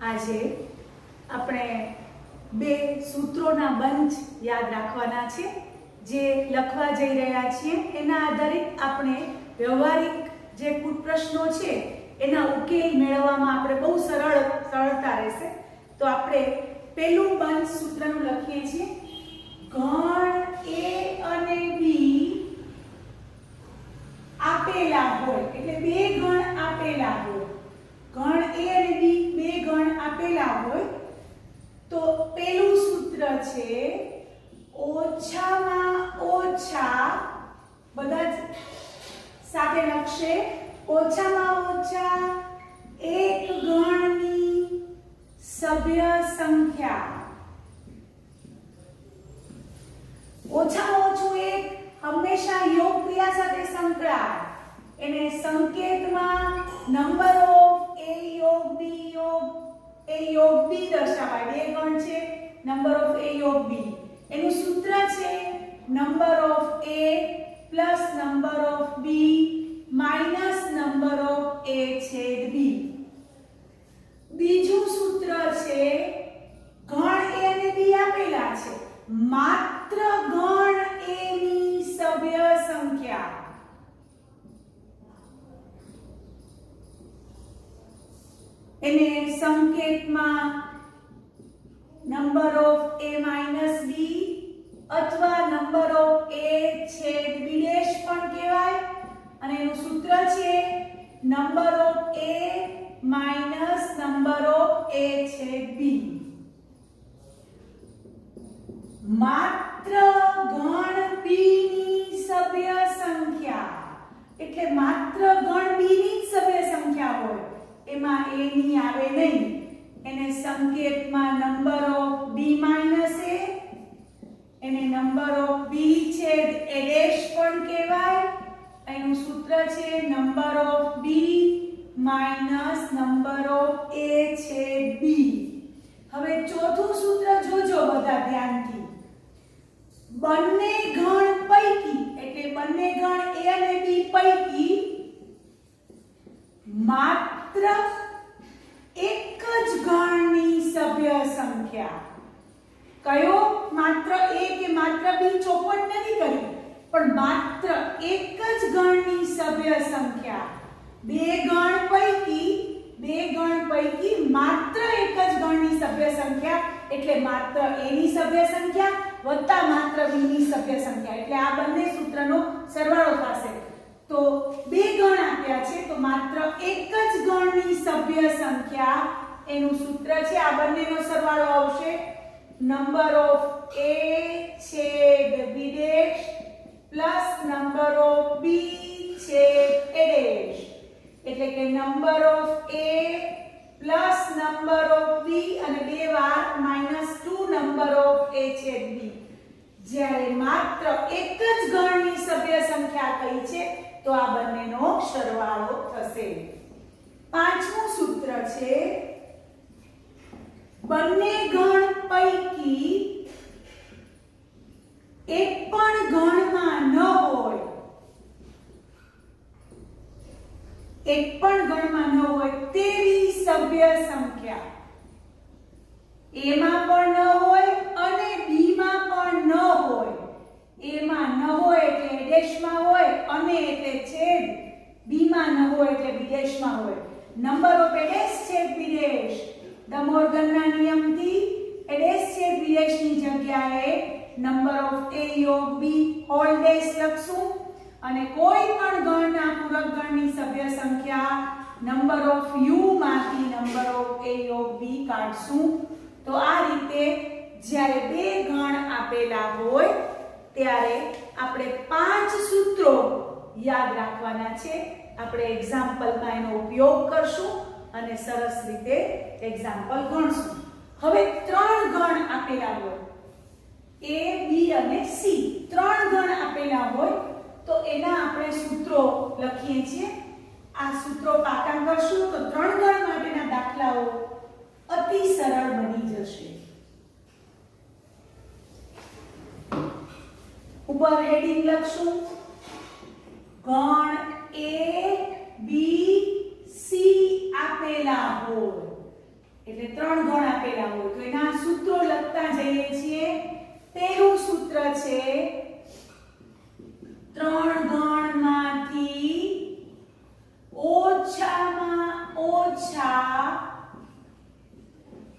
આજે આપણે બે સૂત્રોના બંચ યાદ રાખવાના છે જે લખવા જઈ રહ્યા છીએ. એના આધારિત આપણે વ્યવહારિક જે કુલ પ્રશ્નો છે એના ઉકેલ મેળવવામાં આપણે બહુ સરળતા રહેશે. તો આપણે પહેલું બંચ સૂત્રનું લખીએ છીએ. ગણ A અને B આપેલા હોય એટલે બે ગણ આપેલા હોય. ગણ A અને B બે ગણ આપેલા હોય તો પેલું સૂત્ર છે ઓછામાં ઓછા, બધા જ સાથે લખશે, ઓછામાં ઓછા એક ગણની સભ્ય સંખ્યા. ઓછામાં ઓછું એક હંમેશા યોગ ક્રિયા સાથે સંકળાય. એને સંકેતમાં નંબર ઓફ A યોગ B યોગ A યોગ B દર્શાવાય. બે ગણ છે, નંબર ઓફ A યોગ B. એનું સૂત્ર છે number of A plus number of B minus number of A છેદ B. બીજું સૂત્ર છે ગણ A અને B આપેલા છે, માત્ર ગણ A ની સભ્ય સંખ્યા. એને સંકેતમાં number of A minus B અથવા નંબર ઓફ A છેદ B ડેશ પણ કહેવાય. અને એનું સૂત્ર છે number of A minus number of A છેદ B. માત્ર ગણ B ની સભ્ય સંખ્યા એટલે માત્ર ગણ B ની સભ્ય સંખ્યા હોય, એમાં A ની આવે નહીં. એને સંકેતમાં number of B minus A, એને નંબર ઓફ B છેદ A ડેશ પણ કહેવાય. એનું સૂત્ર છે number of B minus number of A છેદ B. હવે ચોથું સૂત્ર જોજો બધા ધ્યાનથી. બંને ગણ પૈકી એટલે બંને ગણ A અને B પૈકી માત્ર એક જ ગણની સભ્ય સંખ્યા. કયો? માત્ર A કે માત્ર B ચોપટ નથી કરી, પણ માત્ર એક જ ગણની સભ્ય સંખ્યા. બે ગણ પૈકી માત્ર એક જ ગણની સભ્ય સંખ્યા એટલે માત્ર A ની સભ્ય સંખ્યા વત્તા માત્ર B ની સભ્ય સંખ્યા. એટલે આ બંને સૂત્રનો સરવાળો થશે. તો બે ગણ આપ્યા છે તો માત્ર એક જ ગણની સભ્ય સંખ્યા. એનું સૂત્ર છે આ બંનેનો સરવાળો આવશે નંબર ઓફ A છેદ B dash plus number of B છેદ A ડેશ. એટલે કે number of A plus number of B અને બે વાર માઈનસ 2 નંબર ઓફ A છેદ B. જ્યારે માત્ર એક જ ગણની સભ્ય સંખ્યા કઈ છે તો આ બંનેનો સરવાળો થશે. પાંચમું સૂત્ર છે બંને ગણ પૈકી એક પણ ગણમાં ન હોય, એક પણ ગણમાં ન હોય તેવી સભ્ય સંખ્યા. A માં પણ ન હોય અને B માં પણ ન હોય. A માં ન હોય એટલે A ડેશમાં હોય અને એટલે છેદ, B માં ન હોય એટલે B ડેશમાં હોય. નંબર ઓફ A ડેશ છેદ B ડેશ ધ મોર્ગનના નિયમથી A ડેશ છેદ B ડેશની જગ્યાએ નંબર ઓફ A યોગ B હોલ ડેશ લખશું અને કોઈ પણ ગણના પૂરક ગણની સભ્ય સંખ્યા નંબર ઓફ U માંથી નંબર ઓફ A યોગ B કાઢશું. તો આ રીતે જ્યારે બે ગણ આપેલા હોય ત્યારે આપણે પાંચ સૂત્રો યાદ રાખવાના છે. આપણે એક્ઝામ્પલમાં એનો ઉપયોગ કરશું અને સરસ રીતે એક્ઝામ્પલ ગણશું. હવે ત્રણ ગણ આપેલા હોય A B અને C, ત્રણ ગણ આપેલા હોય તો એના આપણે સૂત્રો લખીએ છીએ. આ સૂત્રો પાકા કરશું તો ત્રણ ગણ માટેના દાખલાઓ અતિ સરળ બની જશે. ઉપર હેડિંગ લખશું ગણ A B C આપેલા હોય એટલે છે 3 ગણમાંથી ઓછામાં ઓછા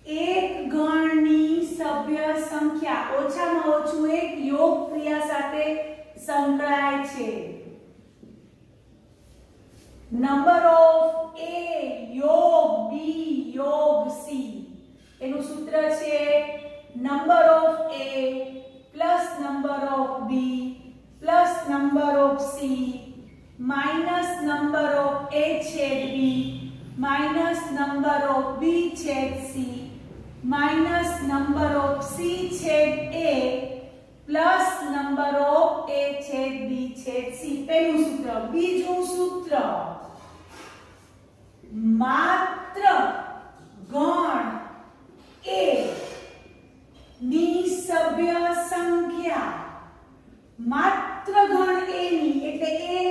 એક ગણની સભ્ય સંખ્યા, ઓછામાં ઓછું એક યોગ ક્રિયા સાથે સંકળાય છે. નંબર ઓફ A યોગ B યોગ C, એનું સૂત્ર છે number of A plus number of B plus number of C minus number of A છેદ B minus number of B છેદ C minus number of C છેદ A plus number of A છેદ B છેદ C. પહેલું સૂત્ર. બીજું સૂત્ર, માત્ર ગણ A ની સભ્ય સંખ્યા, માત્ર ગણ A ની એટલે A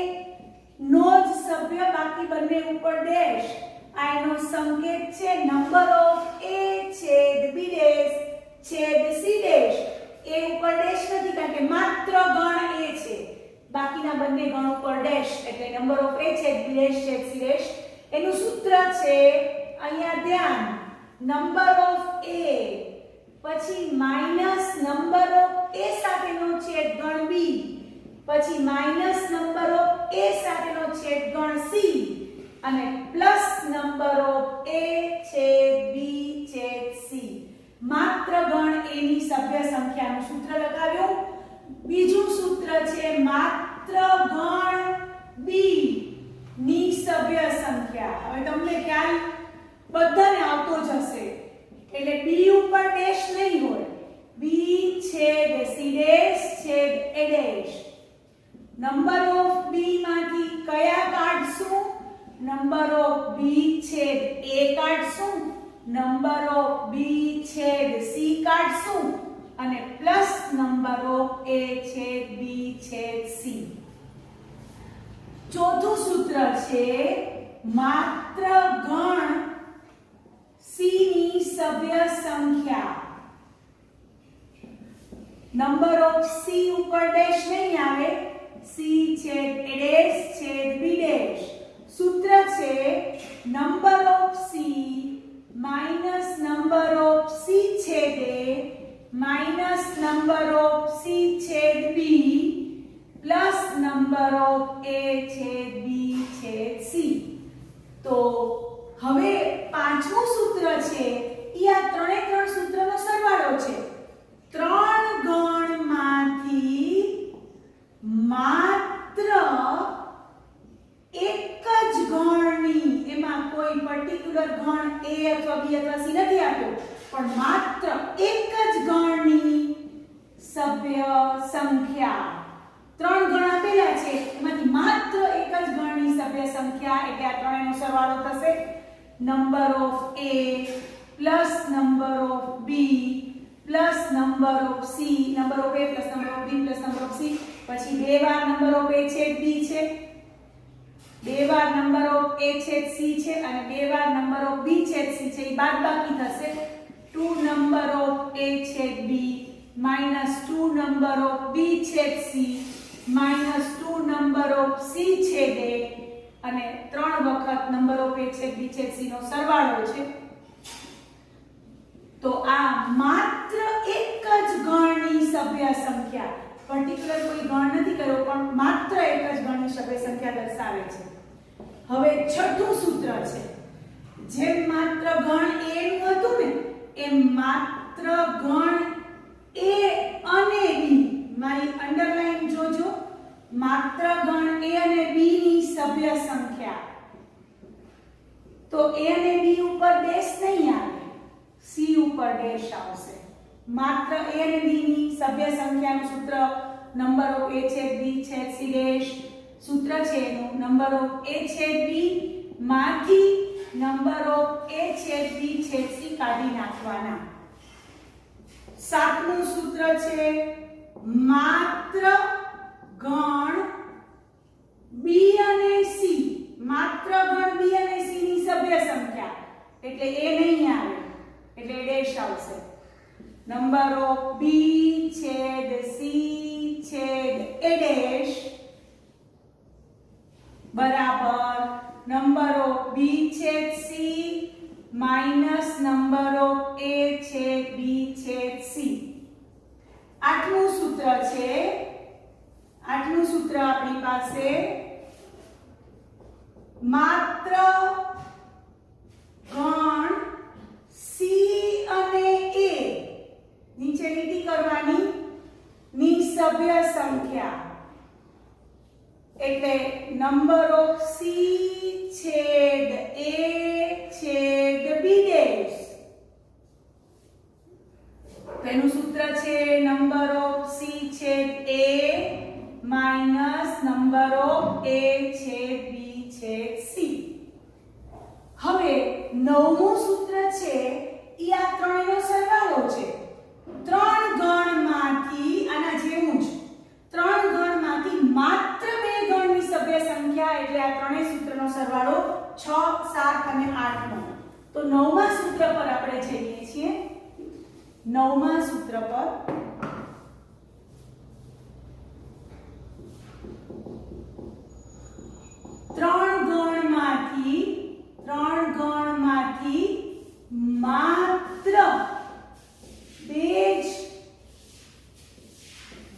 નો જ સભ્ય, બાકી બંને ઉપર ડેશ, આ એનો સંકેત છે. નંબર ઓફ A છેદ B ડેશ છેદ C ડેશ, A ઉપર ડેશ નથી કારણ કે માત્ર ગણ A છે, બાકીના બંને ગણ ઉપર ડેશ એટલે નંબર ઓફ A છેદ B ડેશ છેદ C ડેશ. એનું સૂત્ર છે, અહીંયા ધ્યાન, નંબર ઓફ A પછી માઈનસ નંબર ઓફ A સાથેનો છેદ ગણ B પછી માઈનસ નંબર ઓફ A સાથેનો છેદ ગણ C અને પ્લસ નંબર ઓફ A છેદ B છેદ C. માત્ર ગણ A ની સભ્ય સંખ્યાનું સૂત્ર લગાવ્યું. બીજું સૂત્ર છે માત્ર ગણ B ની સભ્ય સંખ્યા. હવે તમને ખ્યાલ બધાને આવતો જ હશે એટલે B ઉપર ડેશ નહીં હોય, B છેદ C ડેશ છેદ A dash. Number of B માંથી કયા કાઢશું? નંબર ઓફ B છેદ A કાઢશું, નંબર ઓફ B છેદ C કાઢશું અને પ્લસ નંબર ઓફ A છેદ B છેદ C. ચોથું સૂત્ર છે માત્ર ગણ C ની સભ્ય સંખ્યા. નંબર ઓફ C ઉપર ડેશ નહીં આવે, C છેદ A ડેશ છેદ B ડેશ. સૂત્ર છે number of C minus number of C છેદ A minus number of C છેદ B plus number of A છેદ B છેદ C. તો હવે પાંચમું સૂત્ર છે એ આ ત્રણે ત્રણ સૂત્રનો સરવાળો છે. ત્રણ ગણમાંથી માત્ર એક જ ગણની, એમાં કોઈ પર્ટિક્યુલર ગણ A અથવા B અથવા C નથી આપ્યો, પણ માત્ર એક જ ગણની સભ્ય સંખ્યા. ત્રણ ગણ આપેલા છે એમાંથી માત્ર એક જ ગણની સભ્ય સંખ્યા એટલે આ ત્રણેયનો સરવાળો થશે number of A plus number of B plus number of C, number of A plus number of B plus number of C. પછી બે વાર નંબર ઓફ A છેદ B છે, બે વાર નંબર ઓફ A છેદ C છે અને બે વાર નંબર ઓફ B છેદ C છે, એ બાદબાકી થશે 2 નંબર ઓફ A છેદ B minus 2 number of B છેદ C minus 2 number of C છેદ A અને 3 વખત નંબર ઓફ A છેદ B છેદ C નો સરવાળો છે. તો આ માત્ર એક જ ગણની સભ્ય સંખ્યા, પર્ટિક્યુલર કોઈ ગણ નથી કર્યો પણ માત્ર એક જ ગણની સભ્ય સંખ્યા દર્શાવે છે. હવે છઠ્ઠું સૂત્ર છે, જેમ માત્ર ગણ A નું હતું ને એમ માત્ર ગણ A અને B, મારી અંડરલાઈન જોજો, માત્ર ગણ A અને B ની સભ્ય સંખ્યા. તો A અને B ઉપર ડેશ નહીં આવે, C ઉપર ડેશ આવશે. માત્ર A અને B ની સભ્ય સંખ્યાનું સૂત્ર નંબર ઓફ A છેદ B છેદ C ડેશ. સૂત્ર છે એનું નંબર ઓફ A છેદ B માંથી નંબર ઓફ A છેદ B છેદ C કાઢી નાખવાના. સાતમું સૂત્ર છે માત્ર ગણ B અને C, માત્ર ગણ B અને C ની સભ્ય સંખ્યા એટલે A નહીં આવે એટલે ડેશ આવશે. નંબર ઓફ B છેદ C number of b છેદ c minus number of a છેદ b છેદ c. આઠમું સૂત્ર છે, આઠમું સૂત્ર આપણી પાસે માત્ર ગણ c અને a નીચે લીટી કરવાની ની સભ્ય સંખ્યા એટલે નંબર ઓફ c છેદ a છેદ b ડેશ. તેનું સૂત્ર છે નંબર ઓફ c છેદ a minus number of a છેદ b છેદ c. હવે નવમું સૂત્ર છે ઈ આ ત્રણેયનો સરવાળો છે. ત્રણ ગણમાંથી આના જેવું જ ત્રણ ગણમાંથી માત્ર બે ગણની સભ્ય સંખ્યા એટલે આ ત્રણેય સૂત્રનો સરવાળો 6, 7 અને 8 નો. તો નવમા સૂત્ર પર આપણે જઈએ છીએ. નવમા સૂત્ર પર ત્રણ ગણમાંથી માત્ર બે જ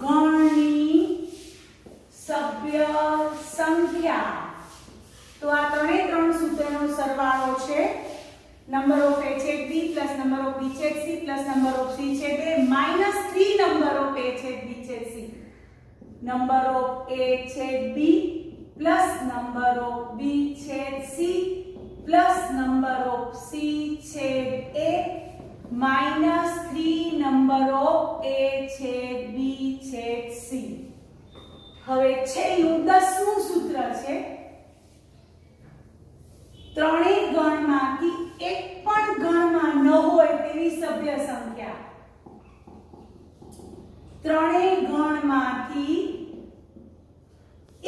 ગણની સભ્ય સંખ્યા. તો આ ત્રણ સૂત્રનો સરવાળો છે નંબર ઓફ a છેદ b plus number of b છેદ c plus number of c છેદ a minus 3 number of a છેદ b છેદ c. નંબર ઓફ a છેદ b plus number of b છેદ c plus number of c છેદ a minus 3 number of a છેદ b છેદ c. હવે છેલ્લું 10મું સૂત્ર છે ત્રણેય ગણમાંથી એક પણ ગણમાં ન હોય તેવી સભ્ય સંખ્યા. ત્રણેય ગણમાંથી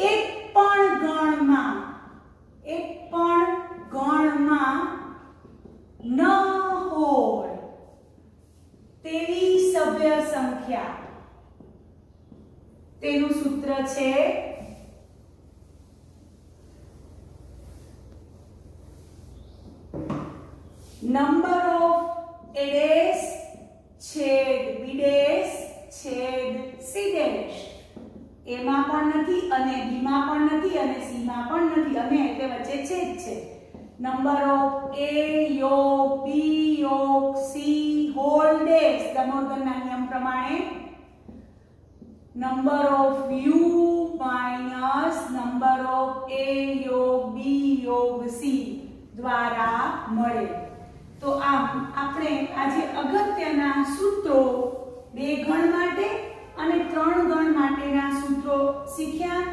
એક પણ ગણમાં ન હોય તેવી સભ્ય સંખ્યા. તેનું સૂત્ર છે નંબર ઓફ a ડેશ છેદ b ડેશ છેદ c ડેશ. a માં પણ નથી અને b માં પણ નથી અને c માં પણ નથી અને એટલે વચ્ચે છેદ છે. નંબર ઓફ a યોગ b યોગ c હોલ ડેશ દમોર્ગનના નિયમ પ્રમાણે number of u minus number of a યોગ b યોગ c દ્વારા મળે. તો આમ આપણે આજે અગત્યના સૂત્રો બે ગણ માટે અને ત્રણ ગણ માટેના સૂત્રો શીખ્યા.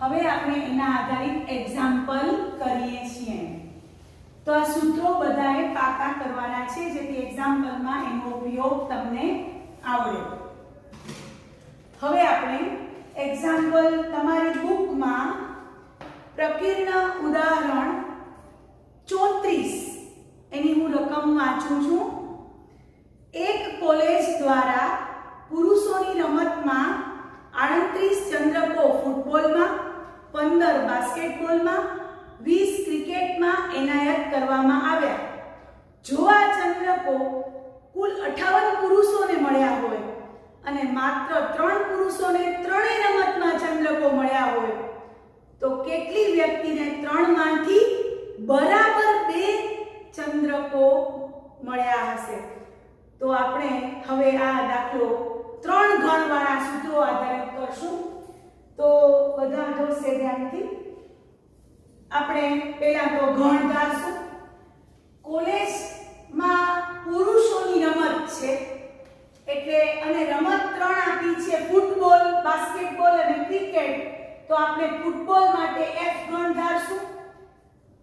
હવે આપણે એના આધારિત એક્ઝામ્પલ કરીએ છીએ. તો આ સૂત્રો બધાએ પાકા કરવાના છે જેથી એક્ઝામ્પલમાં એનો ઉપયોગ તમને આવડે. હવે આપણે એક્ઝામ્પલ તમારી બુકમાં પ્રકીર્ણ ઉદાહરણ 34 એની હું રકમ વાંચું છું. એક કોલેજ દ્વારા પુરુષોની રમતમાં 38 ચંદ્રકો ફૂટબોલમાં, 15 બાસ્કેટબોલમાં, 20 ક્રિકેટમાં એનાયત કરવામાં આવ્યા. જો આ ચંદ્રકો કુલ 58 પુરુષોને મળ્યા હોય અને માત્ર 3 પુરુષોને ત્રણેય રમતમાં ચંદ્રકો મળ્યા હોય તો કેટલી વ્યક્તિને 3 માંથી બરાબર 2 ચંદ્રકો મળ્યા હશે? તો આપણે હવે આ દાખલો 3 ગણવાળા સૂત્રો આધારિત કરશું. તો બધા જોશે ધ્યાનથી. આપણે પહેલા તો ગણ ધારશું. કોલેજમાં પુરુષોની રમત છે એટલે અને રમત 3 આપી છે ફૂટબોલ, બાસ્કેટબોલ અને ક્રિકેટ. તો આપણે ફૂટબોલ માટે F ગણ ધારશું,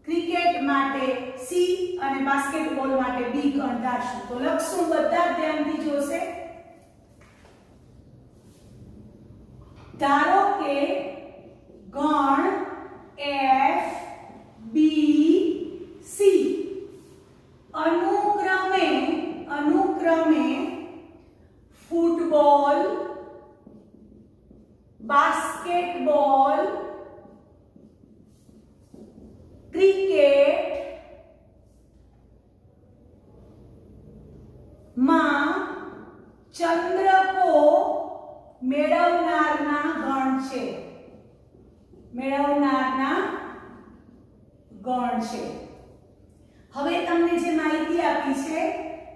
ક્રિકેટ માટે C અને બાસ્કેટબોલ માટે B ગણ ધારશું. તો લખશું, બધા ધ્યાનથી જોશે. ધારો કે ગણ F B C અનુક્રમે ફૂટબોલ, બાસ્કેટબોલ ક્રિકેટ માં ચંદ્રકો મેળવનારના ગણ છે, મેળવનારના ગણ છે. હવે તમને જે માહિતી આપી છે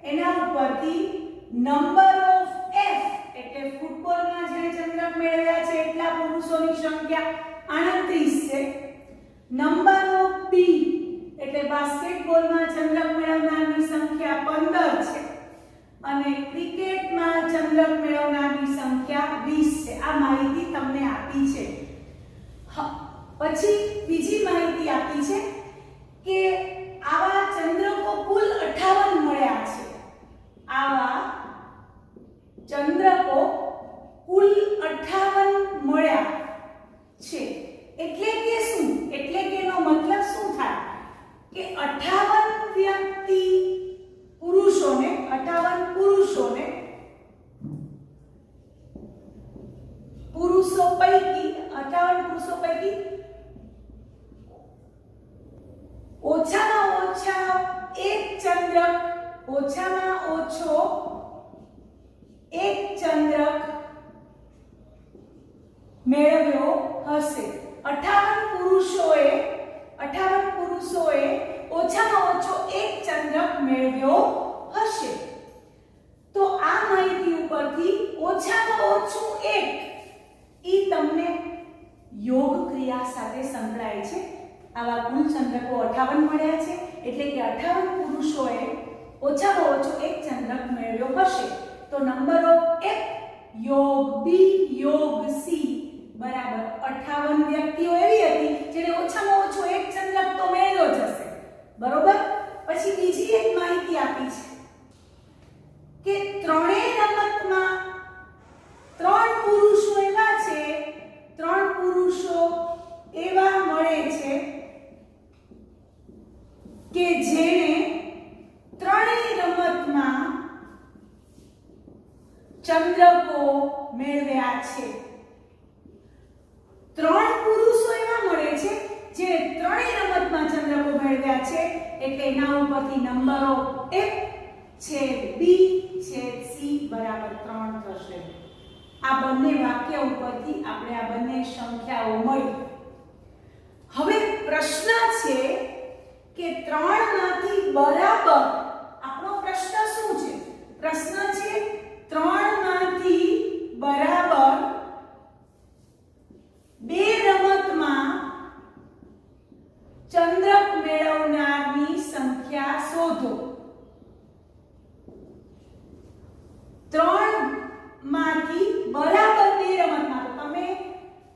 એના ઉપરથી નંબર ઓફ એફ એટલે ફૂટબોલમાં જેણે ચંદ્રક મેળવ્યા છે એટલા પુરુષોની સંખ્યા 38 છે. નંબર ઓફ બી એટલે બાસ્કેટબોલમાં ચંદ્રક મેળવનારની સંખ્યા 15 છે અને ક્રિકેટમાં ચંદ્રક મેળવનારની સંખ્યા 20 છે. આ માહિતી તમને આપી છે. પછી બીજી માહિતી આપી છે કે આવા ચંદ્રકો કુલ 58 મળ્યા છે. આવા ચંદ્રકો કુલ 58 મળ્યા છે. એટલે કે શું? એટલે કે એનો મતલબ શું થાય કે 58 વ્યક્તિ પુરુષોને 58 પુરુષો પૈકી ઓછામાં ઓછો એક ચંદ્રક મેળવ્યો હશે. 58 પુરુષોએ ઓછામાં ઓછો એક ચંદ્રક મેળવ્યો હશે. તો આ માહિતી ઉપરથી ઓછામાં ઓછું એક ઈ તમને યોગ ક્રિયા સાથે સંકળાય છે. આવા કુલ ચંદ્રકો 58 મળ્યા છે એટલે કે 58 પુરુષોએ ઓછામાં ઓછો એક ચંદ્રક મેળવ્યો હશે. તો નંબર ઓફ એફ યોગ બી યોગ સી બરાબર 58 વ્યક્તિઓ એવી હતી જેને ઓછામાં ઓછો એક ચંદ્રક તો મેળવ્યો જ હશે. બરોબર. પછી બીજી એક માહિતી આપી છે કે ત્રણેય રમતમાં 3 પુરુષો એવા મળે છે કે જેણે ત્રણેય રમતમાં ચંદ્રકો મેળવ્યા છે. 3 પુરુષો એવા મળે છે જે ત્રણેય રમતમાં ચંદ્રકો મેળવ્યા છે એટલે એના ઉપરથી નંબર ઓફ એફ છેદ બી છેદ સી બરાબર 3 થશે. આ બંને વાક્ય ઉપરથી આપણે આ બંને સંખ્યાઓ મળી. હવે પ્રશ્ન છે કે 3 માંથી બરાબર આપણો પ્રશ્ન શું છે? પ્રશ્ન છે 3 માંથી બરાબર 2 રમતમાં ચંદ્રક મેળવનારની સંખ્યા શોધો. 3 માંથી બરાબર 2 રમતમાં તો તમે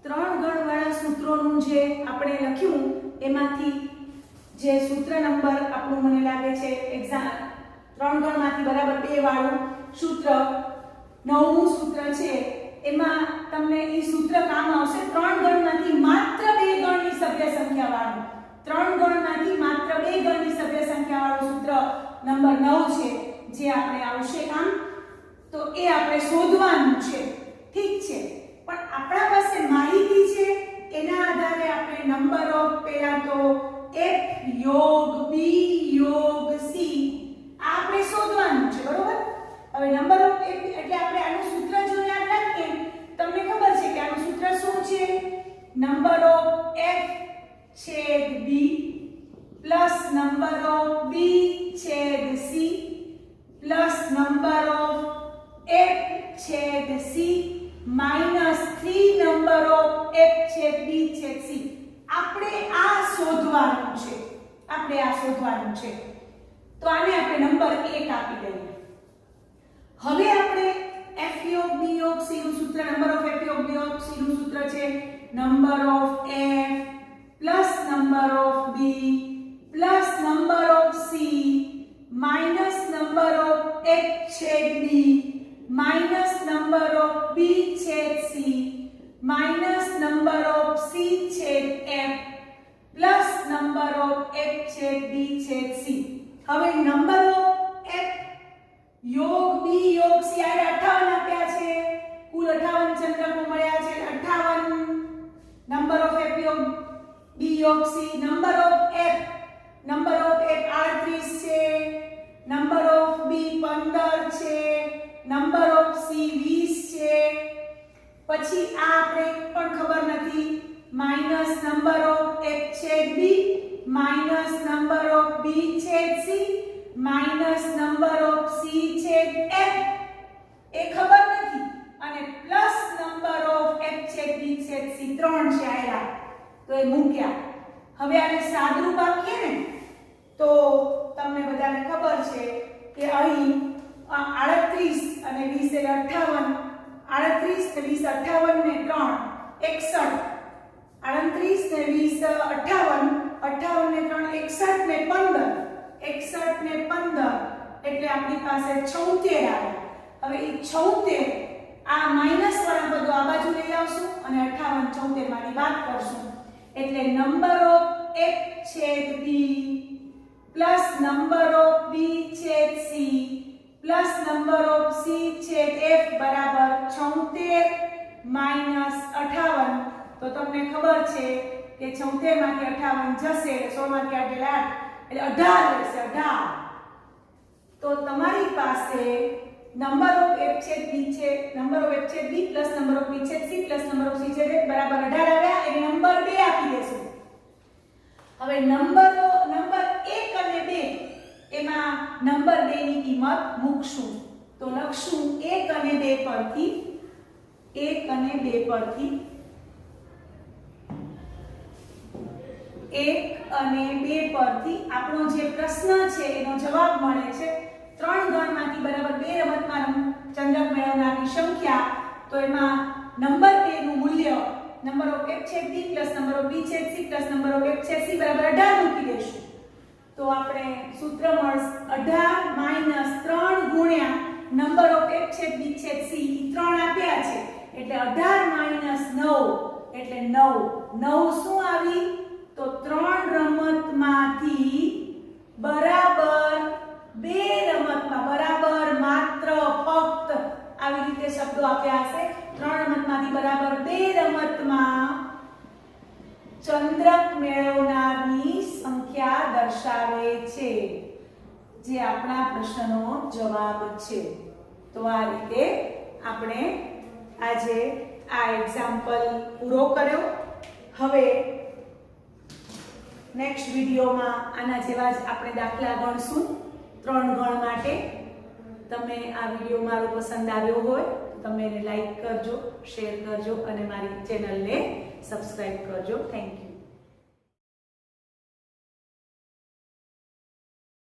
3 ગણવાળા સૂત્રોનું જે આપણે લખ્યું એમાંથી જે સૂત્ર નંબર આપણું મને લાગે છે એક્ઝામ 3 ગણમાંથી બરાબર 2 વાળું સૂત્ર 9મું સૂત્ર છે એમાં તમને એ સૂત્ર કામ આવશે. 3 ગણમાંથી માત્ર 2 ગણની સભ્ય સંખ્યા વાળું 3 ગણમાંથી માત્ર 2 ગણની સભ્ય સંખ્યા વાળું સૂત્ર નંબર 9 છે જે આપણે આવશે કામ. તો એ આપણે શોધવાનું છે. ઠીક છે. પણ આપણા પાસે માહિતી છે એના આધારે આપણે નંબર ઓફ પહેલા તો F યોગ B યોગ C આપણે શોધવાનું છે. બરોબર. હવે નંબર ઓફ F એટલે આપણે આનું સૂત્ર જો યાદ રાખીએ તમને ખબર છે કે આનું સૂત્ર શું છે? નંબર ઓફ F છેદ B plus number of B છેદ C plus number of F છેદ C minus 3 number of F છેદ B છેદ C. આપણે આ શોધવાનું છે. તો આને આપણે નંબર 1 આપી દઈએ. હવે આપણે F યોગ B યોગ C નું સૂત્ર નંબર ઓફ F યોગ B યોગ C નું સૂત્ર છે number of F plus number of B plus number of C minus number of F છેદ B minus number of B છેદ C minus number of C છેદ F plus number of F છેદ B છેદ C. હવે number of F યોગ B યોગ C આ 58 આપ્યા છે. કુલ 58 ચંદ્રકો મળ્યા છે. 58 નંબર ઓફ F યોગ B યોગ C number of F number of f છેદ b minus number of b છેદ c minus number of c છેદ f એ ખબર નથી અને પ્લસ નંબર ઓફ f છેદ b છેદ c 3 છે આયા તો એ મૂક્યા. હવે આને સાદરૂપ આપીએ ને તો તમને બધાને ખબર છે કે અહીં 38 અને 20 એટલે 58 38 ને 20 58 ને 3 61 38 ને 20 58 58 ને 3 61 ને 15 61 ને 15 એટલે આપણી પાસે 76 આવે. હવે એ 76 આ માઈનસ વાળા પદો આ બાજુ લઈ આવશું અને 58 76 માંથી બાદ કરશું એટલે નંબર ઓફ f છેદ b plus number of b છેદ c plus number of c છેદ f બરાબર 76 માઈનસ 58. તો તમને ખબર છે કે 76 માંથી 58 જશે 16 માંથી 8 એટલે 18 રહેશે 18. તો તમારી પાસે નંબર ઓફ f છેદ b છે નંબર ઓફ f છેદ b plus number of b છેદ c plus number of c છેદ f બરાબર 18 આવ્યા એટલે નંબર 2 આપી દેશું. હવે નંબર 1 અને 2 એમાં નંબર 2 ની કિંમત મૂકશું તો લખશું 1 અને 2 પરથી 1 અને 2 પરથી 1 અને 2 પરથી આપણો જે પ્રશ્ન છે એનો જવાબ મળે છે 3 ગણમાંથી બરાબર 2 રમતમાં ચંદ્રક મેળવનારની સંખ્યા. તો એમાં નંબર 2 નું મૂલ્ય નંબર ઓફ f છેદ b plus number of b છેદ c plus number of f છેદ c બરાબર 18 મૂકી દેશું તો આપણે સૂત્ર મળશે 18 માઈનસ 3 ગુણ્યા નંબર ઓફ f છેદ b છેદ c 3 આપ્યા છે એટલે 18 માઈનસ 9 એટલે 9 શું આવી તો 3 રમતમાંથી બરાબર 2 રમતમાં બરાબર માત્ર ફક્ત આવી રીતે શબ્દો આપ્યા હશે 3 રમતમાંથી બરાબર 2 રમતમાં ચંદ્રક મેળવનારની સંખ્યા દર્શાવે છે જે આપણા પ્રશ્નનો જવાબ છે. તો આ રીતે આપણે આજે આ એક્ઝામ્પલ પૂરો કર્યો. હવે નેક્સ્ટ વિડિયોમાં આના જેવા જ આપણે દાખલા ગણશું 3 ગણ માટે. તમે આ વિડિયો મારો પસંદ આવ્યો હોય તો તમે એને લાઈક કરજો, શેર કરજો અને મારી ચેનલને સબસ્ક્રાઇબ કરજો. Thank you.